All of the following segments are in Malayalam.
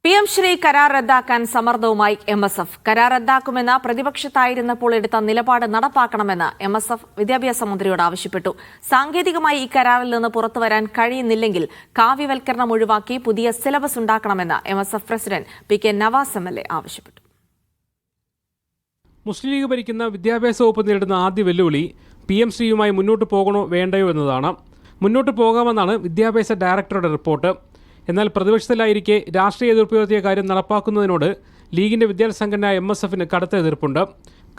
PM ശ്രീ കരാർ റദ്ദാക്കാൻ സമ്മർദ്ദവുമായി MSF. കരാർ റദ്ദാക്കുമെന്ന് പ്രതിപക്ഷത്തായിരുന്നപ്പോൾ എടുത്ത നിലപാട് നടപ്പാക്കണമെന്ന് MSF വിദ്യാഭ്യാസ മന്ത്രിയോട് ആവശ്യപ്പെട്ടു. സാങ്കേതികമായി ഈ കരാറിൽ നിന്ന് പുറത്തുവരാൻ കഴിയുന്നില്ലെങ്കിൽ കാവ്യവൽക്കരണം ഒഴിവാക്കി പുതിയ സിലബസ് ഉണ്ടാക്കണമെന്ന് MSF president PK Navas MLA ആവശ്യപ്പെട്ടു. മുസ്ലിം ലീഗ് ഭരിക്കുന്ന വിദ്യാഭ്യാസ വകുപ്പ് നേരിടുന്ന ആദ്യ വെല്ലുവിളി PM ശ്രീയുമായി മുന്നോട്ട് പോകണോ വേണ്ടയോ എന്നതാണ്. മുന്നോട്ട് പോകാമെന്നാണ് വിദ്യാഭ്യാസ ഡയറക്ടറുടെ റിപ്പോർട്ട്. എന്നാൽ പ്രതിപക്ഷത്തിലായിരിക്കെ രാഷ്ട്രീയ എതിർപ്പുയർത്തിയ കാര്യം നടപ്പാക്കുന്നതിനോട് ലീഗിന്റെ വിദ്യാർത്ഥി സംഘടന MSFന് കടുത്ത എതിർപ്പുണ്ട്.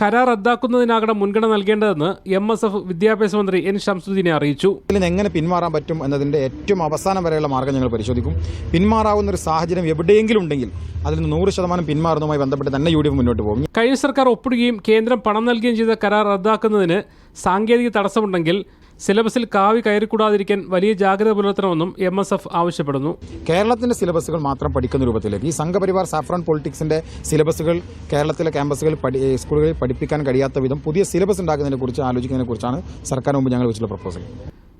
കരാർ റദ്ദാക്കുന്നതിനാകണം മുൻഗണന നൽകേണ്ടതെന്ന് MSF വിദ്യാഭ്യാസ മന്ത്രി N. ഷംസുദ്ദീനെ അറിയിച്ചു. എങ്ങനെ പിന്മാറാൻ പറ്റും എന്നതിന്റെ ഏറ്റവും അവസാനം വരെയുള്ള മാർഗ്ഗം ഞങ്ങൾ പരിശോധിക്കും. പിന്മാറാവുന്ന ഒരു സാഹചര്യം എവിടെയെങ്കിലും ഉണ്ടെങ്കിൽ അതിൽ നിന്ന് 100% പിന്മാറുന്നതുമായി ബന്ധപ്പെട്ട് തന്നെ UDF മുന്നോട്ട് പോകും. കഴിഞ്ഞ സർക്കാർ ഒപ്പിടുകയും കേന്ദ്രം പണം നൽകുകയും ചെയ്ത കരാർ റദ്ദാക്കുന്നതിന് സാങ്കേതിക തടസ്സമുണ്ടെങ്കിൽ സിലബസിൽ കാവി കയറിക്കൂടാതിരിക്കാൻ വലിയ ജാഗ്രത പുലർത്തണമെന്നും MSF ആവശ്യപ്പെടുന്നു. കേരളത്തിന്റെ സിലബസുകൾ മാത്രം പഠിക്കുന്ന രൂപത്തിലേക്ക് ഈ സംഘപരിവാർ സാഫ്രോൺ പൊളിറ്റിക്സിന്റെ സിലബസുകൾ കേരളത്തിലെ ക്യാമ്പസുകളിൽ സ്കൂളുകളിൽ പഠിപ്പിക്കാൻ കഴിയാത്ത വിധം പുതിയ സിലബസ് ഉണ്ടാക്കുന്നതിനെക്കുറിച്ച് ആലോചിക്കുന്നതിനെക്കുറിച്ചാണ് സർക്കാർ മുമ്പ് ഞങ്ങൾ വെച്ചുള്ള പ്രപ്പോസൽ.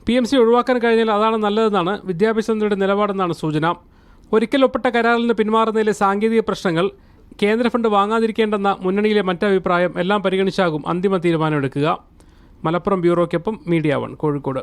PMC ഒഴിവാക്കാൻ കഴിഞ്ഞാൽ അതാണ് നല്ലതെന്നാണ് വിദ്യാഭ്യാസ മന്ത്രിയുടെ നിലപാടെന്നാണ് സൂചന. ഒരിക്കൽ ഒപ്പിട്ട കരാറിൽ നിന്ന് പിന്മാറുന്നതിലെ സാങ്കേതിക പ്രശ്നങ്ങൾ, കേന്ദ്ര ഫണ്ട് വാങ്ങാതിരിക്കേണ്ടെന്ന മുന്നണിയിലെ മറ്റഭിപ്രായം എല്ലാം പരിഗണിച്ചാകും അന്തിമ തീരുമാനമെടുക്കുക. മലപ്പുറം ബ്യൂറോയ്ക്കൊപ്പം മീഡിയ 1 കോഴിക്കോട്.